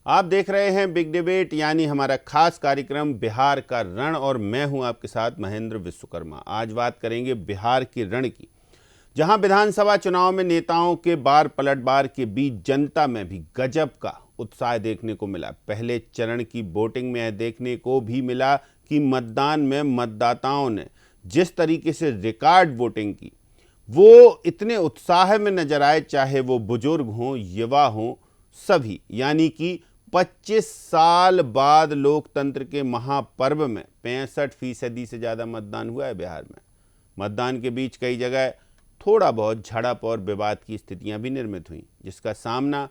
आप देख रहे हैं बिग डिबेट, यानी हमारा खास कार्यक्रम बिहार का रण, और मैं हूं आपके साथ महेंद्र विश्वकर्मा। आज बात करेंगे बिहार के रण की, जहां विधानसभा चुनाव में नेताओं के बार पलटवार के बीच जनता में भी गजब का उत्साह देखने को मिला। पहले चरण की वोटिंग में देखने को भी मिला कि मतदान में मतदाताओं ने जिस तरीके से रिकॉर्ड वोटिंग की, वो इतने उत्साह में नजर आए, चाहे वो बुजुर्ग हों, युवा हों, सभी। यानी कि 25 साल बाद लोकतंत्र के महापर्व में 65% से ज़्यादा मतदान हुआ है बिहार में। मतदान के बीच कई जगह थोड़ा बहुत झड़प और विवाद की स्थितियां भी निर्मित हुई, जिसका सामना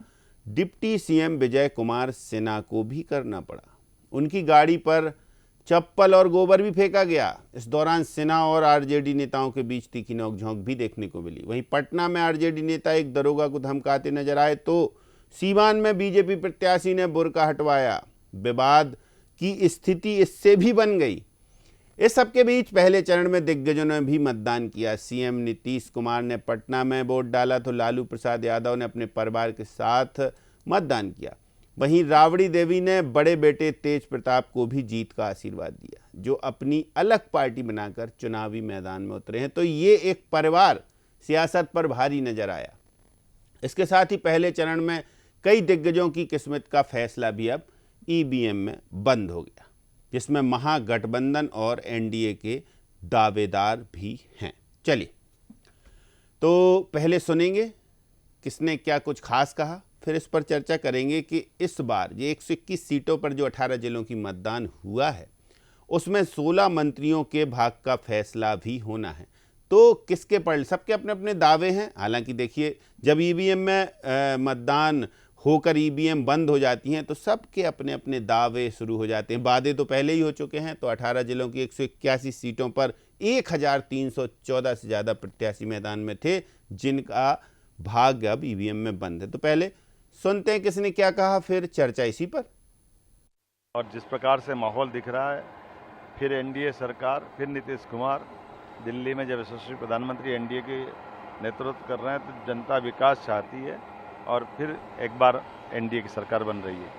डिप्टी सीएम विजय कुमार सिन्हा को भी करना पड़ा। उनकी गाड़ी पर चप्पल और गोबर भी फेंका गया। इस दौरान सिन्हा और आरजेडी नेताओं के बीच तीखी नोकझोंक भी देखने को मिली। वहीं पटना में आरजेडी नेता एक दरोगा को धमकाते नजर आए, तो सीवान में बीजेपी प्रत्याशी ने बुर्का हटवाया। विवाद की स्थिति इससे भी बन गई। इस सबके बीच पहले चरण में दिग्गजों ने भी मतदान किया। सीएम नीतीश कुमार ने पटना में वोट डाला, तो लालू प्रसाद यादव ने अपने परिवार के साथ मतदान किया। वहीं राबड़ी देवी ने बड़े बेटे तेज प्रताप को भी जीत का आशीर्वाद दिया, जो अपनी अलग पार्टी बनाकर चुनावी मैदान में उतरे हैं। तो ये एक परिवार सियासत पर भारी नजर आया। इसके साथ ही पहले चरण में कई दिग्गजों की किस्मत का फैसला भी अब ईवीएम में बंद हो गया, जिसमें महागठबंधन और एनडीए के दावेदार भी हैं। चलिए, तो पहले सुनेंगे किसने क्या कुछ खास कहा, फिर इस पर चर्चा करेंगे कि इस बार ये 121 सीटों पर जो 18 जिलों की मतदान हुआ है, उसमें 16 मंत्रियों के भाग का फैसला भी होना है। तो किसके पड़, सबके अपने अपने दावे हैं। हालांकि देखिए, जब ईवीएम में मतदान होकर ईवीएम बंद हो जाती हैं, तो सबके अपने अपने दावे शुरू हो जाते हैं। वादे तो पहले ही हो चुके हैं। तो 18 जिलों की 181 सीटों पर 1314 से ज़्यादा प्रत्याशी मैदान में थे, जिनका भाग्य अब ईवीएम में बंद है। तो पहले सुनते हैं किसने क्या कहा, फिर चर्चा इसी पर। और जिस प्रकार से माहौल दिख रहा है, फिर एनडीए सरकार, फिर नीतीश कुमार दिल्ली में जब यशस्वी प्रधानमंत्री एनडीए के नेतृत्व कर रहे हैं, तो जनता विकास चाहती है और फिर एक बार एनडीए की सरकार बन रही है।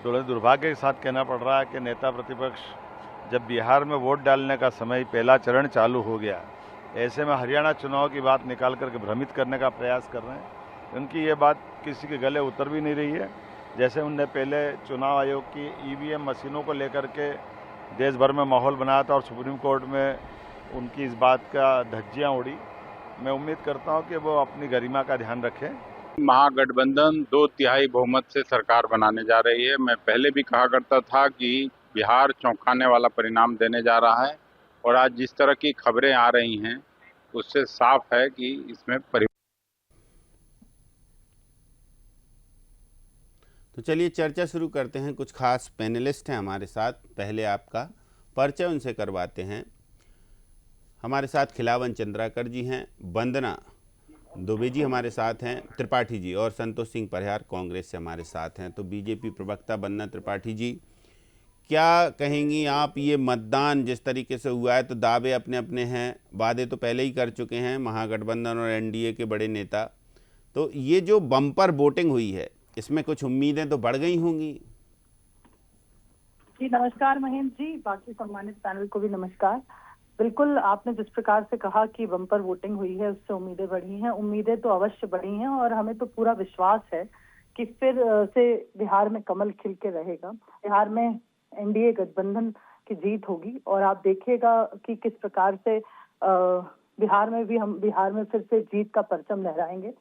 थोड़े दुर्भाग्य के साथ कहना पड़ रहा है कि नेता प्रतिपक्ष जब बिहार में वोट डालने का समय पहला चरण चालू हो गया, ऐसे में हरियाणा चुनाव की बात निकाल करके भ्रमित करने का प्रयास कर रहे हैं। उनकी ये बात किसी के गले उतर भी नहीं रही है। जैसे उनने पहले चुनाव आयोग की ईवीएम मशीनों को लेकर के देश भर में माहौल बनाया था और सुप्रीम कोर्ट में उनकी इस बात का धज्जियां उड़ी। मैं उम्मीद करता हूं कि वो अपनी गरिमा का ध्यान रखें। महागठबंधन 2/3 बहुमत से सरकार बनाने जा रही है। मैं पहले भी कहा करता था कि बिहार चौंकाने वाला परिणाम देने जा रहा है, और आज जिस तरह की खबरें आ रही हैं, उससे साफ है कि इसमें तो चलिए चर्चा शुरू करते हैं। कुछ खास पैनलिस्ट हैं हमारे साथ। पहले आपका परिचय उनसे करवाते हैं। हमारे साथ खिलावन चंद्राकर जी हैं, वंदना दुबे जी हमारे साथ हैं, त्रिपाठी जी, और संतोष सिंह परिहार कांग्रेस से हमारे साथ हैं। तो बीजेपी प्रवक्ता वंदना त्रिपाठी जी, क्या कहेंगी आप? ये मतदान जिस तरीके से हुआ है, तो दावे अपने अपने हैं, वादे तो पहले ही कर चुके हैं महागठबंधन और एनडीए के बड़े नेता। तो ये जो बम्पर वोटिंग हुई है, इसमें कुछ उम्मीदें तो बढ़ गई होंगी। जी नमस्कार महेंद्र जी, बाकी सम्मानित पैनल को भी नमस्कार। बिल्कुल, आपने जिस प्रकार से कहा कि बम्पर वोटिंग हुई है, उससे उम्मीदें बढ़ी हैं। उम्मीदें तो अवश्य बढ़ी हैं, और हमें तो पूरा विश्वास है कि फिर से बिहार में कमल खिल के रहेगा। बिहार में एनडीए गठबंधन की जीत होगी, और आप देखिएगा कि किस प्रकार से बिहार में फिर से जीत का परचम लहराएंगे।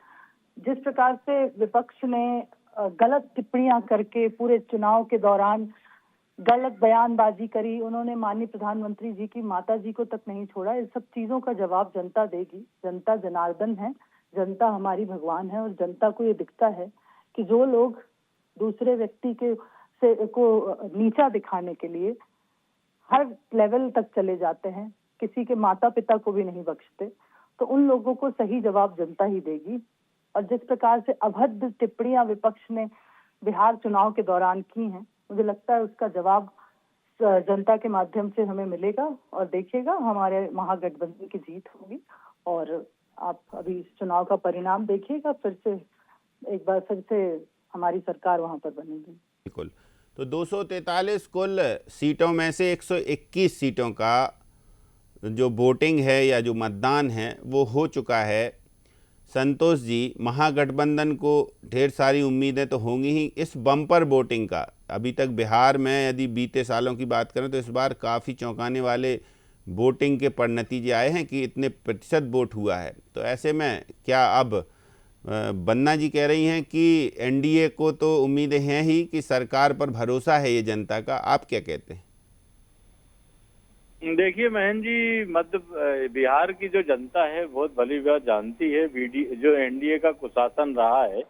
जिस प्रकार से विपक्ष ने गलत टिप्पणियां करके पूरे चुनाव के दौरान गलत बयानबाजी करी, उन्होंने माननीय प्रधानमंत्री जी की माता जी को तक नहीं छोड़ा। इस सब चीजों का जवाब जनता देगी। जनता जनार्दन है, जनता हमारी भगवान है, और जनता को ये दिखता है कि जो लोग दूसरे व्यक्ति को नीचा दिखाने के लिए हर लेवल तक चले जाते हैं, किसी के माता पिता को भी नहीं बख्शते, तो उन लोगों को सही जवाब जनता ही देगी। और जिस प्रकार से अभद्र टिप्पणियां विपक्ष ने बिहार चुनाव के दौरान की हैं, मुझे लगता है उसका जवाब जनता के माध्यम से हमें मिलेगा, और देखिएगा हमारे महागठबंधन की जीत होगी। और आप अभी चुनाव का परिणाम देखिएगा, फिर से एक बार फिर से हमारी सरकार वहां पर बनेगी। बिल्कुल। तो 243 कुल सीटों में से 121 सीटों का जो वोटिंग है या जो मतदान है वो हो चुका है। संतोष जी, महागठबंधन को ढेर सारी उम्मीदें तो होंगी ही। इस बम्पर वोटिंग का अभी तक बिहार में यदि बीते सालों की बात करें तो इस बार काफ़ी चौंकाने वाले वोटिंग के नतीजे आए हैं कि इतने प्रतिशत वोट हुआ है। तो ऐसे में क्या अब बन्ना जी कह रही हैं कि एनडीए को तो उम्मीदें हैं ही कि सरकार पर भरोसा है ये जनता का, आप क्या कहते हैं? देखिए महेंद्र जी, मध्य बिहार की जो जनता है बहुत भली बात जानती है जो एनडीए का कुशासन रहा है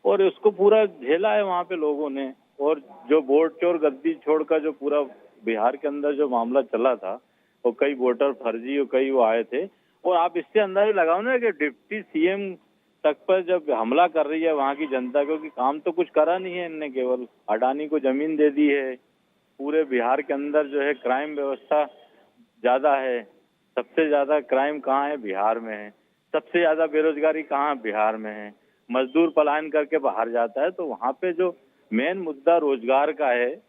और उसको पूरा झेला है वहाँ पे लोगों ने। और जो वोट चोर गद्दी छोड़ का जो पूरा बिहार के अंदर जो मामला चला था और कई वोटर फर्जी और कई वो आए थे, और आप इससे अंदाजा लगाओ ना कि डिप्टी सीएम तक पर जब हमला कर रही है वहाँ की जनता, क्योंकि काम तो कुछ करा नहीं है इनने, केवल अडानी को जमीन दे दी है। पूरे बिहार के अंदर जो है क्राइम व्यवस्था ज्यादा है, सबसे ज्यादा क्राइम कहाँ है? बिहार में है। सबसे ज्यादा बेरोजगारी कहाँ? बिहार में है। मजदूर पलायन करके बाहर जाता है, तो वहाँ पे जो मेन मुद्दा रोजगार का है,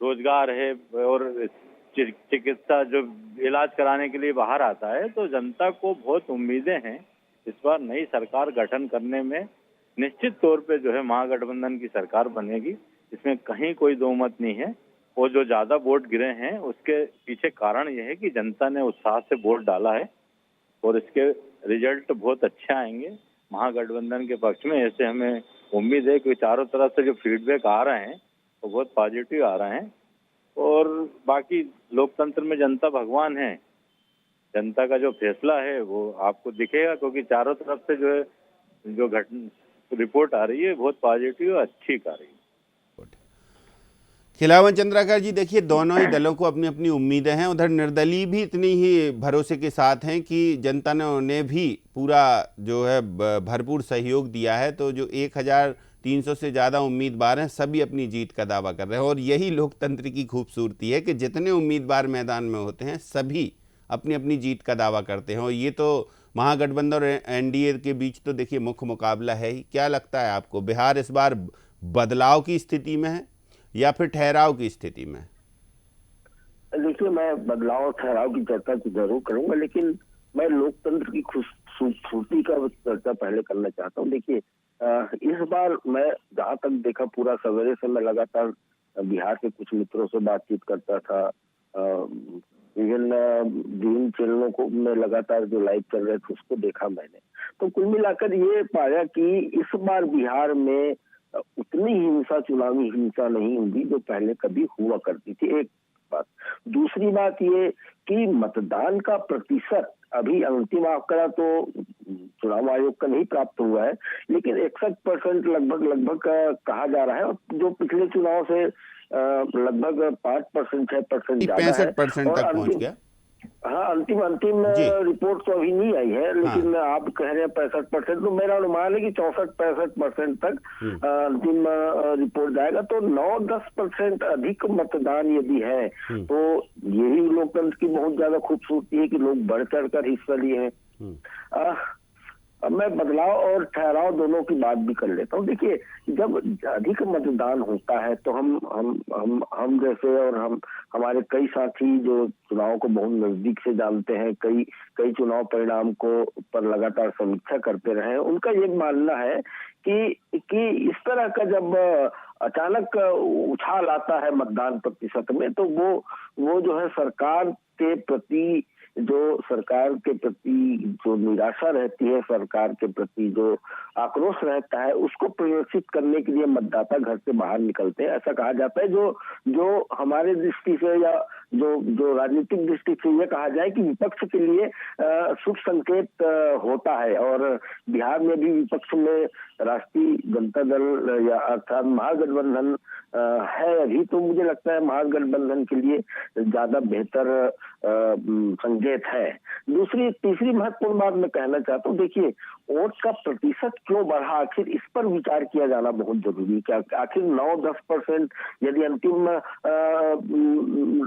रोजगार है और चिकित्सा जो इलाज कराने के लिए बाहर आता है, तो जनता को बहुत उम्मीदें हैं इस बार नई सरकार गठन करने में। निश्चित तौर पे जो है महागठबंधन की सरकार बनेगी, इसमें कहीं कोई दो मत नहीं है। और जो ज्यादा वोट गिरे हैं उसके पीछे कारण यह है कि जनता ने उत्साह से वोट डाला है और इसके रिजल्ट बहुत अच्छे आएंगे महागठबंधन के पक्ष में। ऐसे हमें उम्मीद है कि चारों तरफ से जो फीडबैक आ रहे हैं वो बहुत पॉजिटिव आ रहे हैं। और बाकी लोकतंत्र में जनता भगवान है, जनता का जो फैसला है वो आपको दिखेगा, क्योंकि चारों तरफ से जो है जो रिपोर्ट आ रही है बहुत पॉजिटिव और अच्छी आ रही है। खिलावन चंद्राकर जी, देखिए दोनों ही दलों को अपनी अपनी उम्मीदें हैं। उधर निर्दलीय भी इतनी ही भरोसे के साथ हैं कि जनता ने उन्हें भी पूरा जो है भरपूर सहयोग दिया है। तो जो 1300 से ज़्यादा उम्मीदवार हैं सभी अपनी जीत का दावा कर रहे हैं। और यही लोकतंत्र की खूबसूरती है कि जितने उम्मीदवार मैदान में होते हैं सभी अपनी अपनी जीत का दावा करते हैं। और ये तो महागठबंधन और एनडीए के बीच तो देखिए मुख्य मुकाबला है ही। क्या लगता है आपको, बिहार इस बार बदलाव की स्थिति में है या फिर ठहराव की स्थिति में? देखिए, मैं बदलाव और ठहराव की चर्चा तो जरूर करूंगा, लेकिन मैं लोकतंत्र की खूबसूरती का चर्चा पहले करना चाहता हूं। देखिए, इस बार मैं जहां तक देखा, पूरा सवेरे से मैं लगातार बिहार के कुछ मित्रों से बातचीत करता था, इवन विभिन्न चैनलों को मैं लगातार जो लाइव चल रहे थे उसको देखा मैंने। तो कुल मिलाकर ये पाया कि इस बार बिहार में उतनी हिंसा, चुनावी हिंसा नहीं हुई जो पहले कभी हुआ करती थी, एक बात। दूसरी बात ये कि मतदान का प्रतिशत, अभी अंतिम आंकड़ा तो चुनाव आयोग का नहीं प्राप्त हुआ है, लेकिन 61% लगभग कहा जा रहा है। और जो पिछले चुनाव से लगभग 5%, 6% ज्यादा है। 65% तक पहुंच गया। हाँ, अंतिम रिपोर्ट तो अभी नहीं आई है, लेकिन आप कह रहे हैं 65%, तो मेरा अनुमान है कि 64-65% तक अंतिम रिपोर्ट जाएगा। तो 9-10% अधिक मतदान यदि है तो यही लोकतंत्र की बहुत ज्यादा खूबसूरती है कि लोग बढ़ चढ़ कर हिस्सा लिए हैं। अब मैं बदलाव और ठहराव दोनों की बात भी कर लेता हूँ। देखिए, जब अधिक मतदान होता है तो हम जैसे और हमारे कई साथी जो चुनाव को बहुत नजदीक से जानते हैं, कई चुनाव परिणाम को पर लगातार समीक्षा करते रहे, उनका ये मानना है कि इस तरह का जब अचानक उछाल आता है मतदान प्रतिशत में, तो वो जो है सरकार के प्रति जो निराशा रहती है, सरकार के प्रति जो आक्रोश रहता है, उसको प्रदर्शित करने के लिए मतदाता घर से बाहर निकलते हैं। ऐसा कहा जाता है, जो हमारे दृष्टि से या जो राजनीतिक दृष्टि से ये कहा जाए कि विपक्ष के लिए शुभ संकेत होता है। और बिहार में भी विपक्ष में राष्ट्रीय जनता दल या अर्थात महागठबंधन है अभी, तो मुझे लगता है महागठबंधन के लिए ज्यादा बेहतर संकेत है। तीसरी महत्वपूर्ण बात मैं कहना चाहता हूँ, देखिए वोट का प्रतिशत क्यों बढ़ा, आखिर इस पर विचार किया जाना बहुत जरूरी है। आखिर 9-10% यदि अंतिम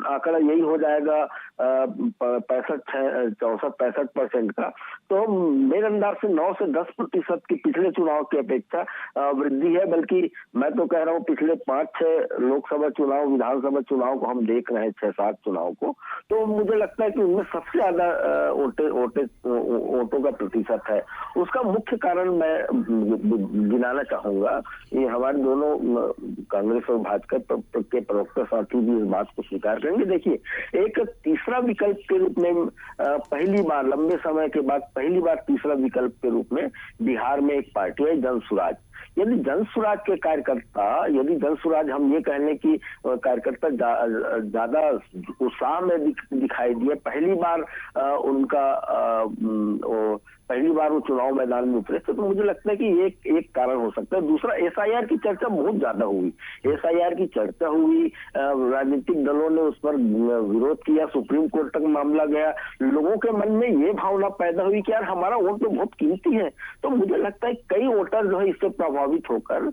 आंकड़ा यही हो जाएगा 64-65% का, तो मेरे अंदाज से 9 से 10% की पिछले चुनाव की अपेक्षा वृद्धि है। बल्कि मैं तो कह रहा हूँ पिछले 5-6 लोकसभा चुनाव, विधानसभा चुनाव को हम देख रहे हैं, 6-7 चुनाव को, तो मुझे लगता है कि उनमें सबसे ज्यादा वोटों का प्रतिशत है। उसका मुख्य कारण मैं गिनाना चाहूंगा, ये हमारे दोनों कांग्रेस और भाजपा के प्रवक्ता साथी भी इस बात को स्वीकार करेंगे। देखिए, एक तीसरा विकल्प के रूप में पहली बार लंबे समय के बाद पहली बार तीसरा विकल्प के रूप में बिहार में एक पार्टी है जनसुराज। यदि जनसुराज के कार्यकर्ता, यदि जनसुराज हम ये कहने की कार्यकर्ता ज्यादा उत्साह में दिखाई दिए, पहली बार पहली बार वो चुनाव मैदान में उतरे, तो मुझे लगता है कि एक कारण हो सकता है। दूसरा, एसआईआर की चर्चा बहुत ज्यादा हुई, एसआईआर की चर्चा हुई, राजनीतिक दलों ने उस पर विरोध किया, सुप्रीम कोर्ट तक मामला गया, लोगों के मन में ये भावना पैदा हुई कि यार हमारा वोट तो बहुत कीमती है। तो मुझे लगता है कई वोटर जो है इससे प्रभावित होकर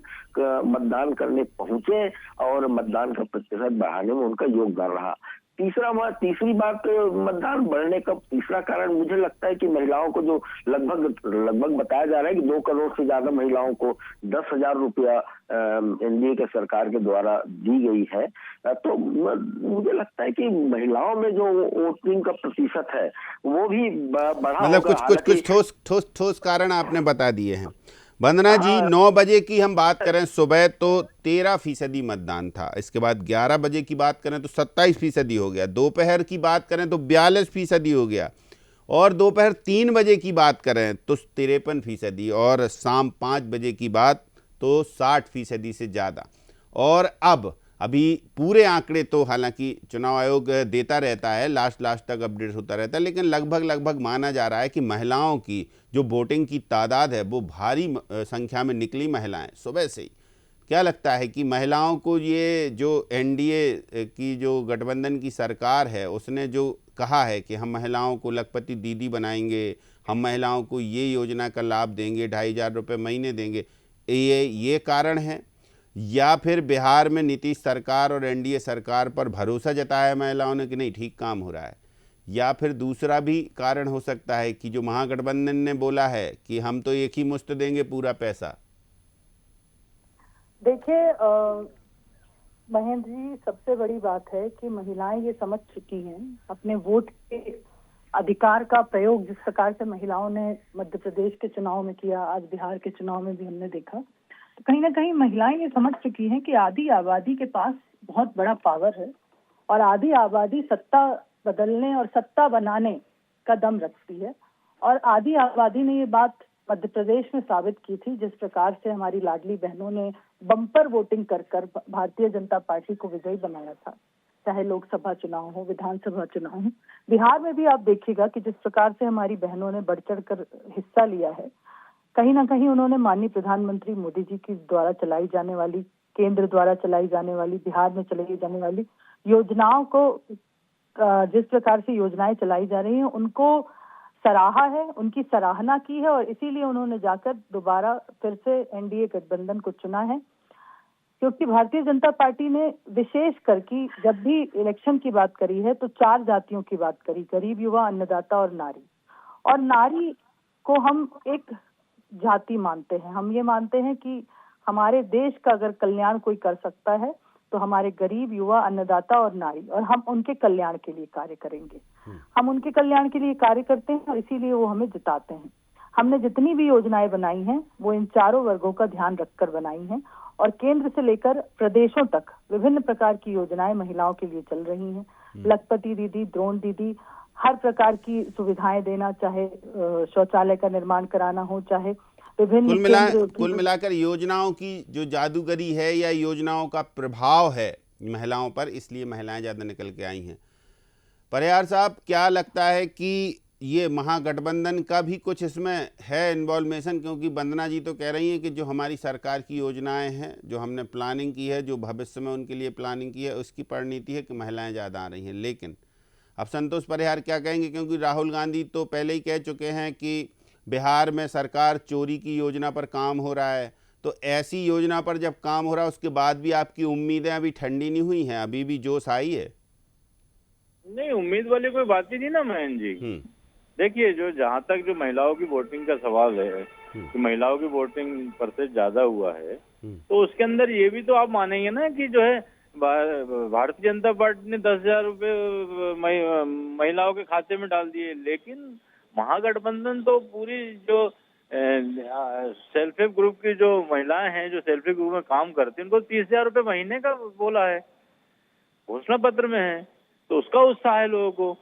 मतदान करने पहुंचे और मतदान का प्रतिशत बढ़ाने में उनका योगदान रहा। तीसरी बात, मतदान बढ़ने का तीसरा कारण मुझे लगता है कि महिलाओं को जो लगभग बताया जा रहा है कि 2 करोड़ से ज्यादा महिलाओं को 10,000 रुपया एनडीए के सरकार के द्वारा दी गई है, तो मुझे लगता है कि महिलाओं में जो वोटिंग का प्रतिशत है वो भी बढ़ा। मतलब कुछ ठोस कारण आपने बता दिए हैं। वंदना जी, 9 बजे की हम बात करें सुबह तो 13% मतदान था, इसके बाद 11 बजे की बात करें तो 27% हो गया, दोपहर की बात करें तो 42% हो गया, और दोपहर 3 बजे की बात करें तो 53%, और शाम 5 बजे की बात तो 60% से ज़्यादा। और अभी पूरे आंकड़े तो हालांकि चुनाव आयोग देता रहता है, लास्ट तक अपडेट होता रहता है, लेकिन लगभग माना जा रहा है कि महिलाओं की जो वोटिंग की तादाद है वो भारी संख्या में निकली महिलाएं सुबह से ही। क्या लगता है कि महिलाओं को ये जो एनडीए की जो गठबंधन की सरकार है उसने जो कहा है कि हम महिलाओं को लखपति दीदी बनाएंगे, हम महिलाओं को ये योजना का लाभ देंगे, 2,500 रुपये महीने देंगे, ये कारण है, या फिर बिहार में नीतीश सरकार और एनडीए सरकार पर भरोसा जताया महिलाओं ने कि नहीं ठीक काम हो रहा है, या फिर दूसरा भी कारण हो सकता है कि जो महागठबंधन ने बोला है कि हम तो एक ही मुश्त देंगे पूरा पैसा? देखिए महेंद्र जी, सबसे बड़ी बात है कि महिलाएं ये समझ चुकी हैं अपने वोट के अधिकार का प्रयोग जिस प्रकार से महिलाओं ने मध्य प्रदेश के चुनाव में किया, आज बिहार के चुनाव में भी हमने देखा, तो कहीं ना कहीं महिलाएं ये समझ चुकी हैं कि आधी आबादी के पास बहुत बड़ा पावर है और आधी आबादी सत्ता बदलने और सत्ता बनाने का दम रखती है। और आधी आबादी ने ये बात मध्य प्रदेश में साबित की थी, जिस प्रकार से हमारी लाडली बहनों ने बम्पर वोटिंग कर भारतीय जनता पार्टी को विजयी बनाया था, चाहे लोकसभा चुनाव हो, विधानसभा चुनाव हो। बिहार में भी आप देखिएगा कि जिस प्रकार से हमारी बहनों ने बढ़ चढ़ कर हिस्सा लिया है, कहीं ना कहीं उन्होंने माननीय प्रधानमंत्री मोदी जी की द्वारा चलाई जाने वाली, केंद्र द्वारा चलाई जाने वाली, बिहार में चलाई जाने वाली योजनाओं को, जिस प्रकार से योजनाएं चलाई जा रही हैं उनको सराहा है, उनकी सराहना की है, और इसीलिए उन्होंने जाकर दोबारा फिर से एनडीए गठबंधन को चुना है। क्योंकि भारतीय जनता पार्टी ने विशेष करके जब भी इलेक्शन की बात करी है तो 4 जातियों की बात करी, गरीब, युवा, अन्नदाता और नारी। और नारी को हम एक जाति मानते हैं, हम ये मानते हैं कि हमारे देश का अगर कल्याण कोई कर सकता है तो हमारे गरीब, युवा, अन्नदाता और नारी, और हम उनके कल्याण के लिए कार्य करेंगे। हम उनके कल्याण के लिए कार्य करते हैं और इसीलिए वो हमें जिताते हैं। हमने जितनी भी योजनाएं बनाई हैं वो इन चारों वर्गों का ध्यान रखकर बनाई हैं, और केंद्र से लेकर प्रदेशों तक विभिन्न प्रकार की योजनाएं महिलाओं के लिए चल रही हैं। लखपति दीदी, द्रोण दीदी, हर प्रकार की सुविधाएं देना, चाहे शौचालय का निर्माण कराना हो, चाहे विभिन्न कुल मिलाकर योजनाओं की जो जादूगरी है या योजनाओं का प्रभाव है महिलाओं पर, इसलिए महिलाएं ज्यादा निकल के आई हैं। परिहार साहब, क्या लगता है कि ये महागठबंधन का भी कुछ इसमें है इन्वॉल्वेशन, क्योंकि वंदना जी तो कह रही हैं कि जो हमारी सरकार की योजनाएं हैं, जो हमने प्लानिंग की है, जो भविष्य में उनके लिए प्लानिंग की है, उसकी परिणति है कि महिलाएं ज़्यादा आ रही हैं। लेकिन अब संतोष परिहार क्या कहेंगे, क्योंकि राहुल गांधी तो पहले ही कह चुके हैं कि बिहार में सरकार चोरी की योजना पर काम हो रहा है। तो ऐसी योजना पर जब काम हो रहा है उसके बाद भी आपकी उम्मीदें अभी ठंडी नहीं हुई हैं, अभी भी जोश आई है? नहीं, उम्मीद वाली कोई बात ही नहीं ना महेंद्र जी। देखिए, जो जहाँ तक जो महिलाओं की वोटिंग का सवाल है कि महिलाओं की वोटिंग परसेंट ज्यादा हुआ है, तो उसके अंदर ये भी तो आप मानेंगे ना कि जो है भारतीय जनता पार्टी ने 10,000 रुपए महिलाओं के खाते में डाल दिए। लेकिन महागठबंधन तो पूरी जो सेल्फ हेल्प ग्रुप की जो महिलाएं हैं, जो सेल्फ हेल्प ग्रुप में काम करती हैं, उनको 30,000 रुपए महीने का बोला है, घोषणा पत्र में है। तो उसका उत्साह है लोगों को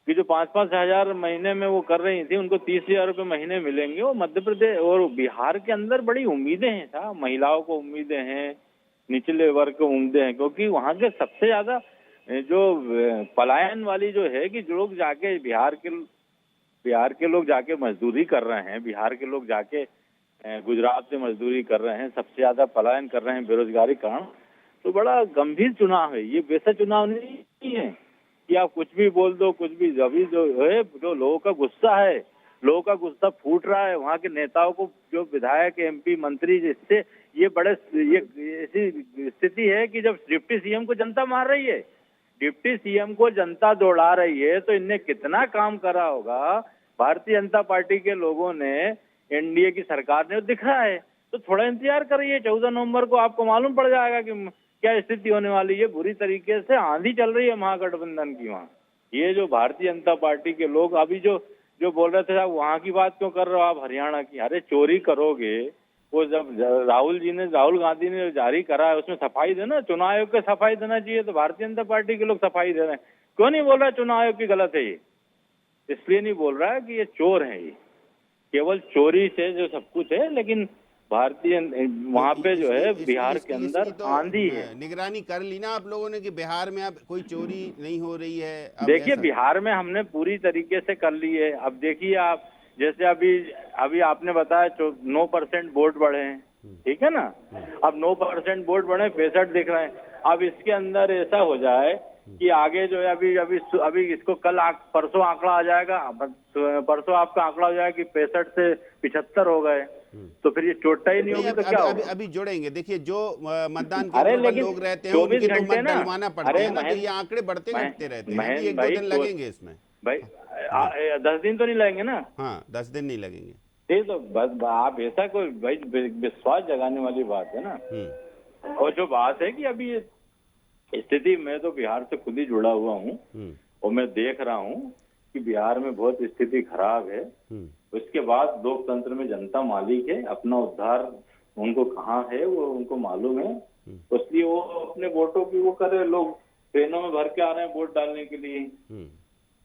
कि जो 5-5 हजार महीने में वो कर रही थी, उनको 30,000 रुपए महीने मिलेंगे। और मध्य प्रदेश और बिहार के अंदर बड़ी उम्मीदें हैं था, महिलाओं को उम्मीदें हैं, निचले वर्ग को उम्मीदें हैं, क्योंकि वहाँ के सबसे ज्यादा जो पलायन वाली जो है कि जो लोग जाके बिहार के लोग जाके मजदूरी कर रहे हैं, बिहार के लोग जाके गुजरात से मजदूरी कर रहे हैं, सबसे ज्यादा पलायन कर रहे हैं बेरोजगारी कारण। तो बड़ा गंभीर चुनाव है ये, वैसा चुनाव नहीं है कि आप कुछ भी बोल दो, कुछ भी। अभी जो है, जो लोगों का गुस्सा है, लोगों का गुस्सा फूट रहा है। वहाँ के नेताओं को, जो विधायक, एमपी, मंत्री, जिससे ये ऐसी स्थिति है कि जब डिप्टी सीएम को जनता मार रही है, डिप्टी सीएम को जनता दौड़ा रही है, तो इनने कितना काम करा होगा भारतीय जनता पार्टी के लोगों ने, एनडीए की सरकार ने, दिख रहा है। तो थोड़ा इंतजार करिए, 14 नवंबर को आपको मालूम पड़ जाएगा कि क्या स्थिति होने वाली है। बुरी तरीके से आंधी चल रही है महागठबंधन की वहाँ। ये जो भारतीय जनता पार्टी के लोग अभी जो बोल रहे थे, आप वहाँ की बात क्यों कर रहे हो, आप हरियाणा की? अरे चोरी करोगे, वो जब राहुल गांधी ने जारी करा है उसमें सफाई देना, चुनाव आयोग को सफाई देना चाहिए, तो भारतीय जनता पार्टी के लोग सफाई दे रहे हैं। क्यों नहीं बोल रहा चुनाव आयोग की गलत है? ये इसलिए नहीं बोल रहा है कि ये चोर है, ये केवल चोरी से जो सब कुछ है। लेकिन भारतीय वहाँ पे जो है बिहार के अंदर आंधी है। निगरानी कर ली ना आप लोगों ने कि बिहार में अब कोई चोरी नहीं हो रही है? देखिए, बिहार में हमने पूरी तरीके से कर ली है। अब देखिए आप, जैसे अभी आपने बताया 9% वोट बढ़े हैं, ठीक है ना? अब 9% वोट बढ़े, 65 दिख रहे हैं। अब इसके अंदर ऐसा हो जाए कि आगे जो है अभी इसको परसों आंकड़ा आ जाएगा, परसों आपका आंकड़ा हो जाएगा कि 65 से 75 हो गए, तो फिर ये चोटा ही नहीं होगी तो क्या होगा? अभी जुड़ेंगे। देखिए, जो मतदान केंद्र पर लोग रहते हैं उनके तो मत डलवाना पड़ता है ना, तो ये आंकड़े बढ़ते घटते रहते हैं। 1-2 दिन लगेंगे इसमें भाई, 10 दिन तो नहीं लगेंगे ना? हाँ, 10 दिन नहीं लगेंगे। ठीक, तो बस आप ऐसा कोई भाई विश्वास जगाने वाली बात है ना। और जो बात है कि अभी स्थिति, मैं तो बिहार से खुद ही जुड़ा हुआ हूँ और मैं देख रहा हूँ कि बिहार में बहुत स्थिति खराब है। उसके बाद लोकतंत्र में जनता मालिक है, अपना उद्धार उनको कहाँ है वो उनको मालूम है। इसलिए वो अपने वोटों की वो करे, लोग ट्रेनों में भर के आ रहे हैं वोट डालने के लिए।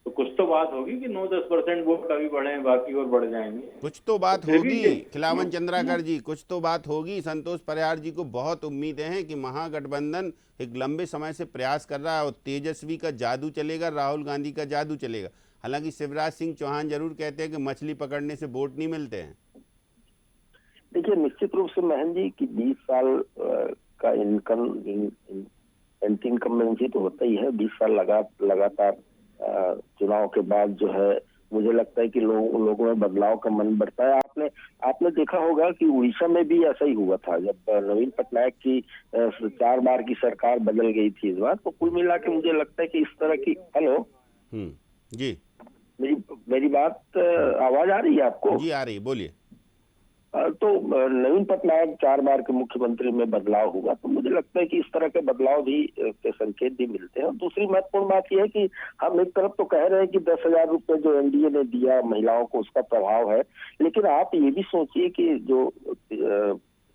तो कुछ तो बात होगी कि 9-10% वोट अभी बढ़े हैं, बाकी और बढ़ जाएंगे। कुछ तो बात होगी खिलावन चंद्राकर जी, कुछ तो बात होगी। संतोष परिहार जी को बहुत उम्मीदें हैं कि महागठबंधन एक लंबे समय से प्रयास कर रहा है और तेजस्वी का जादू चलेगा, राहुल गांधी का जादू चलेगा। हालांकि शिवराज सिंह चौहान जरूर कहते हैं कि मछली पकड़ने से वोट नहीं मिलते हैं। देखिए, निश्चित रूप से महेंद्र जी की 20 साल का इनकम्बेंसी तो होता ही है। 20 साल लगातार चुनाव के बाद जो है, मुझे लगता है कि लोगों में बदलाव का मन बढ़ता है। आपने देखा होगा कि उड़ीसा में भी ऐसा ही हुआ था, जब नवीन पटनायक की 4 बार की सरकार बदल गई थी इस बार। तो कुल मिला के मुझे लगता है कि इस तरह की हेलो जी, मेरी बात आवाज आ रही है आपको? जी आ रही, बोलिए। तो नवीन पटनायक 4 बार के मुख्यमंत्री में बदलाव हुआ, तो मुझे लगता है कि इस तरह के बदलाव भी के संकेत भी मिलते हैं। और दूसरी महत्वपूर्ण बात यह है कि हम एक तरफ तो कह रहे हैं कि 10,000 रुपए जो एनडीए ने दिया महिलाओं को, उसका प्रभाव है, लेकिन आप ये भी सोचिए कि जो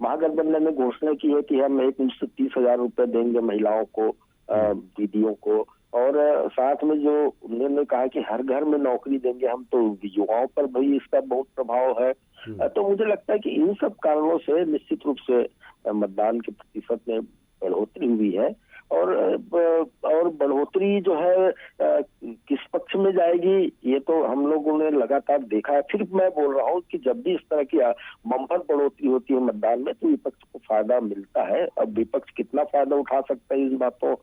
महागठबंधन ने घोषणा की है कि हम एक निश्चित 30,000 रुपए देंगे महिलाओं को, दीदियों को, और साथ में जो उन्होंने कहा कि हर घर में नौकरी देंगे हम, तो युवाओं पर भी इसका बहुत प्रभाव है। तो मुझे लगता है कि इन सब कारणों से निश्चित रूप से मतदान के प्रतिशत में बढ़ोतरी हुई है। और बढ़ोतरी जो है किस पक्ष में जाएगी ये तो हम लोगों ने लगातार देखा है। फिर मैं बोल रहा हूँ कि जब भी इस तरह की बम्पर बढ़ोतरी होती है मतदान में तो विपक्ष को फायदा मिलता है। अब विपक्ष कितना फायदा उठा सकता है इन बातों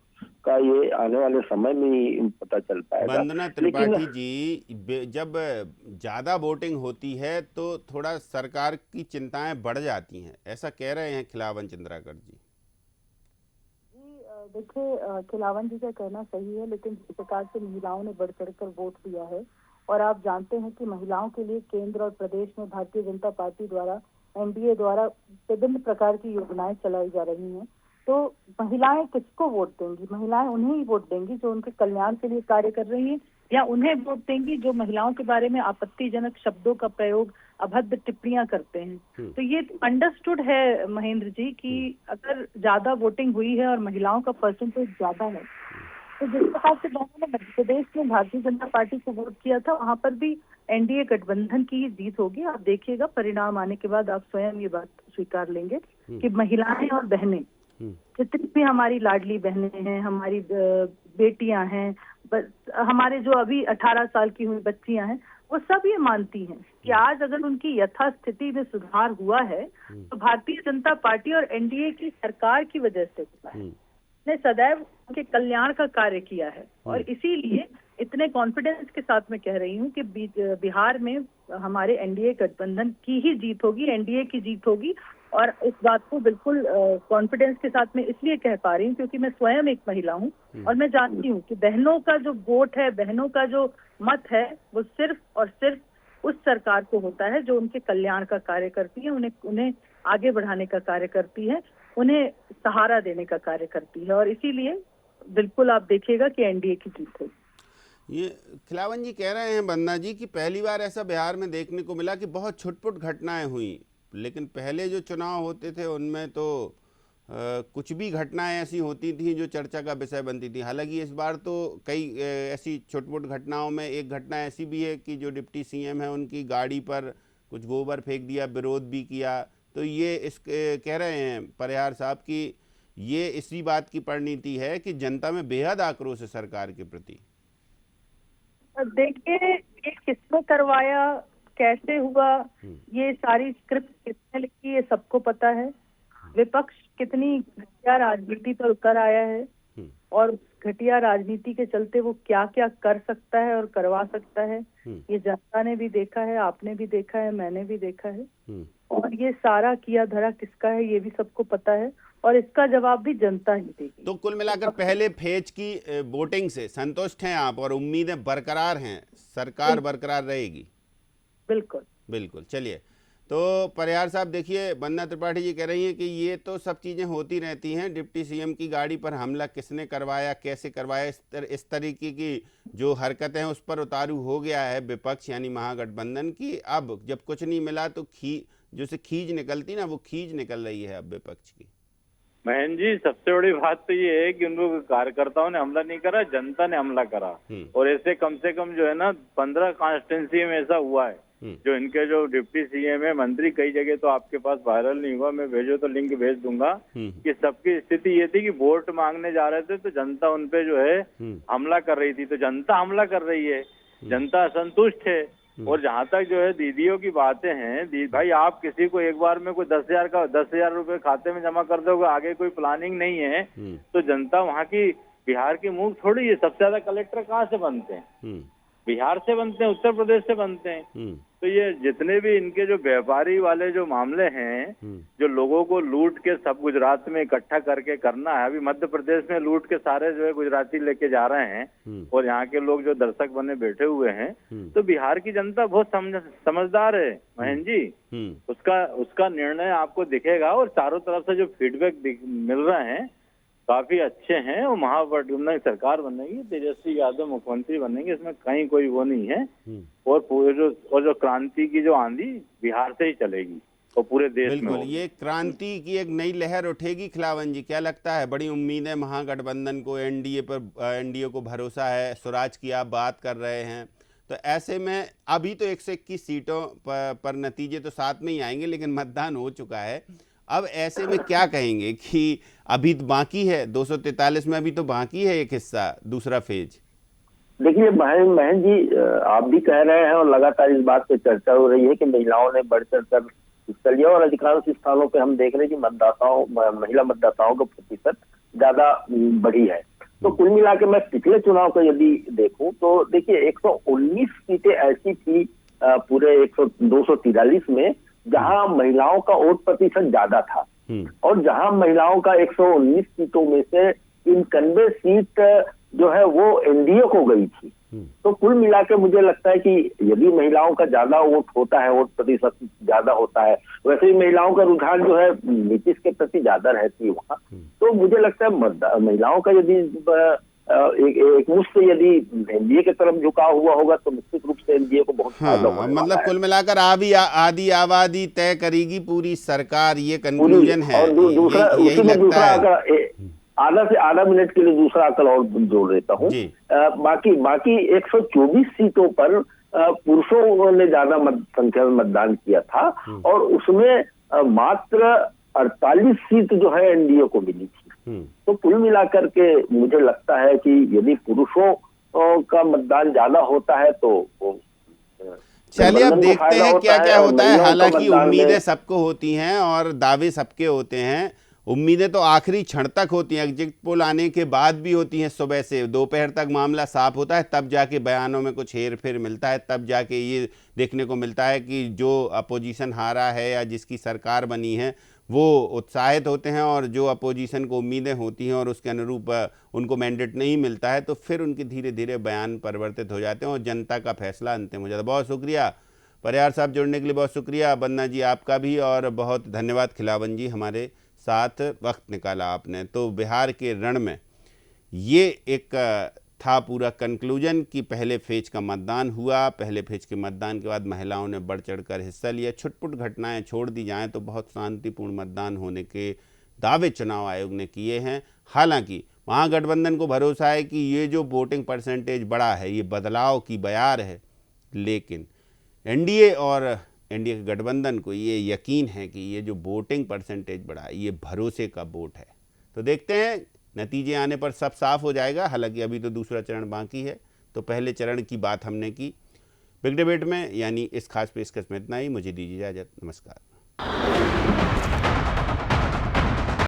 का ये आने वाले समय में ही पता चल पाएगा। वंदना त्रिपाठी जी, जब ज्यादा वोटिंग होती है तो थोड़ा सरकार की चिंताएं बढ़ जाती हैं, ऐसा कह रहे हैं खिलावन चंद्राकर जी। देखिए, खिलावन जी का कहना सही है, लेकिन जिस प्रकार से महिलाओं ने बढ़ चढ़कर वोट दिया है और आप जानते हैं कि महिलाओं के लिए केंद्र और प्रदेश में भारतीय जनता पार्टी द्वारा, एनडीए द्वारा विभिन्न प्रकार की योजनाएं चलाई जा रही हैं, तो महिलाएं किसको वोट देंगी? महिलाएं उन्हें ही वोट देंगी जो उनके कल्याण के लिए कार्य कर रही है, या उन्हें वोट देंगी जो महिलाओं के बारे में आपत्तिजनक शब्दों का प्रयोग, अभद्र टिप्पणियां करते हैं। तो ये अंडरस्टूड है महेंद्र जी कि अगर ज्यादा वोटिंग हुई है और महिलाओं का परसेंटेज ज्यादा है, तो जिस प्रकार से लोगों ने मध्य प्रदेश में भारतीय जनता पार्टी को वोट किया था, वहां पर भी एनडीए गठबंधन की ही जीत होगी। आप देखिएगा, परिणाम आने के बाद आप स्वयं ये बात स्वीकार लेंगे कि महिलाएं और बहनें, जितनी भी हमारी लाडली बहनें हैं, हमारी बेटियां हैं, हमारे जो अभी 18 साल की हुई बच्चियां हैं, वो सब ये मानती हैं कि आज अगर उनकी यथास्थिति में सुधार हुआ है तो भारतीय जनता पार्टी और एनडीए की सरकार की वजह से हुआ है। ने सदैव उनके कल्याण का कार्य किया है और इसीलिए इतने कॉन्फिडेंस के साथ मैं कह रही हूँ कि बिहार में हमारे एनडीए गठबंधन की ही जीत होगी, एनडीए की जीत होगी। और इस बात को बिल्कुल कॉन्फिडेंस के साथ मैं इसलिए कह पा रही हूँ क्योंकि मैं स्वयं एक महिला हूँ और मैं जानती हूँ कि बहनों का जो वोट है, बहनों का जो मत है, वो सिर्फ और सिर्फ उस सरकार को होता है जो उनके कल्याण का कार्य करती है, उन्हें आगे बढ़ाने का कार्य करती है, उन्हें सहारा देने का कार्य करती है। और इसीलिए बिल्कुल आप देखिएगा कि एनडीए की जीत होगी। ये खिलावन जी कह रहे हैं वंदना जी कि पहली बार ऐसा बिहार में देखने को मिला कि बहुत छुटपुट घटनाएं हुई, लेकिन पहले जो चुनाव होते थे उनमें तो कुछ भी घटनाएं ऐसी होती थी जो चर्चा का विषय बनती थी। हालांकि इस बार तो कई ऐसी छुटपुट घटनाओं में एक घटना ऐसी भी है कि जो डिप्टी सीएम है उनकी गाड़ी पर कुछ गोबर फेंक दिया, विरोध भी किया। तो ये कह रहे हैं परिहार साहब कि ये इसी बात की परिणति है कि जनता में बेहद आक्रोश है सरकार के प्रति। देखिए, ये किसने करवाया, कैसे हुआ, ये सारी स्क्रिप्ट किसने लिखी, ये सबको पता है। विपक्ष कितनी घटिया राजनीति पर उतर आया है और घटिया राजनीति के चलते वो क्या क्या कर सकता है और करवा सकता है, ये जनता ने भी देखा है, आपने भी देखा है, मैंने भी देखा है। और ये सारा किया धरा किसका है ये भी सबको पता है और इसका जवाब भी जनता ही देगी। तो कुल मिलाकर पहले फेज की वोटिंग से संतुष्ट हैं आप और उम्मीदें बरकरार हैं, सरकार बरकरार रहेगी? बिल्कुल बिल्कुल। चलिए, तो परिहार साहब देखिए, वंदना त्रिपाठी जी कह रही हैं कि ये तो सब चीज़ें होती रहती हैं, डिप्टी सीएम की गाड़ी पर हमला किसने करवाया, कैसे करवाया, इस तरीके की जो हरकतें हैं उस पर उतारू हो गया है विपक्ष यानी महागठबंधन की। अब जब कुछ नहीं मिला तो जैसे खींच निकलती ना, वो खींच निकल रही है अब विपक्ष की। महेंद्र जी, सबसे बड़ी बात तो ये है कि उन लोग कार्यकर्ताओं ने हमला नहीं करा, जनता ने हमला करा। और ऐसे कम से कम जो है ना 15 कॉन्स्टिट्यूंसी में ऐसा हुआ है जो इनके जो डिप्टी सीएम है, मंत्री, कई जगह तो आपके पास वायरल नहीं हुआ, मैं भेजो तो लिंक भेज दूंगा, कि सबकी स्थिति ये थी कि वोट मांगने जा रहे थे तो जनता उनपे जो है हमला कर रही थी। तो जनता हमला कर रही है, जनता असंतुष्ट है। और जहाँ तक जो है दीदियों की बातें हैं, भाई आप किसी को एक बार में कोई 10,000 रुपए खाते में जमा कर दोगे, आगे कोई प्लानिंग नहीं है, तो जनता वहाँ की बिहार की मूंग थोड़ी है। सबसे ज्यादा कलेक्टर कहाँ से बनते हैं? बिहार से बनते हैं, उत्तर प्रदेश से बनते हैं। तो ये जितने भी इनके जो व्यापारी वाले जो मामले हैं, जो लोगों को लूट के सब गुजरात में इकट्ठा करके करना है, अभी मध्य प्रदेश में लूट के सारे जो है गुजराती लेके जा रहे हैं और यहाँ के लोग जो दर्शक बने बैठे हुए हैं। तो बिहार की जनता बहुत समझदार है महेंद्र जी, उसका निर्णय आपको दिखेगा। और चारों तरफ से जो फीडबैक मिल रहे हैं काफी अच्छे हैं। और महागठबंधन सरकार बनेगी, तेजस्वी यादव मुख्यमंत्री बनेंगे, इसमें कहीं कोई वो नहीं है। और पूरे जो क्रांति की जो आंधी बिहार से ही चलेगी और पूरे देश में बिल्कुल ये क्रांति की एक नई लहर उठेगी। खिलावन जी क्या लगता है, बड़ी उम्मीद है महागठबंधन को, एनडीए को भरोसा है, स्वराज की आप बात कर रहे हैं, तो ऐसे में अभी तो 121 सीटों पर नतीजे तो साथ में ही आएंगे, लेकिन मतदान हो चुका है। अब ऐसे में क्या कहेंगे कि अभी तो बाकी है 243 में, अभी तो बाकी है एक हिस्सा, दूसरा फेज। देखिए महेंद्र जी, आप भी कह रहे हैं और लगातार इस बात पे चर्चा हो रही है कि महिलाओं ने बढ़ चढ़ कर हिस्सा लिया और अधिकांश स्थानों पे हम देख रहे हैं कि महिला मतदाताओं का प्रतिशत ज्यादा बढ़ी है। तो कुल मिला के मैं पिछले चुनाव का यदि देखूं तो देखिए 119 सीटें ऐसी थी पूरे 243 में जहां महिलाओं का वोट प्रतिशत ज्यादा था, और जहां महिलाओं का 119 सीटों में से 91 सीट जो है वो एनडीए को गई थी। तो कुल मिला के मुझे लगता है कि यदि महिलाओं का ज्यादा वोट होता है, वोट प्रतिशत ज्यादा होता है, वैसे ही महिलाओं का रुझान जो है नीतीश के प्रति ज्यादा रहती है वहाँ, तो मुझे लगता है महिलाओं का यदि एक मुश्त यदि एनडीए की तरफ झुका हुआ होगा तो निश्चित रूप से एनडीए को बहुत फायदा होने वाला मतलब है। कुल मिलाकर आधी आबादी तय करेगी पूरी सरकार, ये कंक्लूजन है। और दूसरा यही उसी में लगता दूसरा है। आधा से आधा मिनट के लिए दूसरा आंकड़ा और जोड़ देता हूँ। बाकी 124 सीटों पर पुरुषों ने ज्यादा संख्या में मतदान किया था और उसमें मात्र 48 सीट जो है एनडीए को मिली थी। तो कुल मिलाकर के मुझे लगता है कि यदि पुरुषों का मतदान ज्यादा होता है तो चलिए अब देखते हैं क्या क्या होता है। हालांकि उम्मीदें में सबको होती हैं और दावे सबके होते हैं। उम्मीदें तो आखिरी क्षण तक होती हैं, एग्जिट पोल आने के बाद भी होती हैं। सुबह से दोपहर तक मामला साफ होता है, तब जाके बयानों में कुछ हेर फेर मिलता है, तब जाके ये देखने को मिलता है कि जो अपोजिशन हारा है या जिसकी सरकार बनी है वो उत्साहित होते हैं, और जो अपोजिशन को उम्मीदें होती हैं और उसके अनुरूप उनको मैंडेट नहीं मिलता है तो फिर उनके धीरे धीरे बयान परिवर्तित हो जाते हैं और जनता का फैसला अंतिम हो जाता है। बहुत शुक्रिया परिहार साहब, जुड़ने के लिए बहुत शुक्रिया। बन्ना जी आपका भी, और बहुत धन्यवाद खिलावन जी, हमारे साथ वक्त निकाला आपने। तो बिहार के रण में ये एक था पूरा कंक्लूजन कि पहले फेज का मतदान हुआ। पहले फेज के मतदान के बाद महिलाओं ने बढ़ चढ़कर हिस्सा लिया। छुटपुट घटनाएं छोड़ दी जाएं तो बहुत शांतिपूर्ण मतदान होने के दावे चुनाव आयोग ने किए हैं। हालांकि महागठबंधन को भरोसा है कि ये जो वोटिंग परसेंटेज बढ़ा है ये बदलाव की बयार है, लेकिन एनडीए और एनडीए के गठबंधन को ये यकीन है कि ये जो वोटिंग परसेंटेज बढ़ा है ये भरोसे का वोट है। तो देखते हैं, नतीजे आने पर सब साफ हो जाएगा। हालांकि अभी तो दूसरा चरण बाकी है। तो पहले चरण की बात हमने की बिग डिबेट में, यानी इस खास पेशकश में इतना ही। मुझे दीजिए इजाजत, नमस्कार।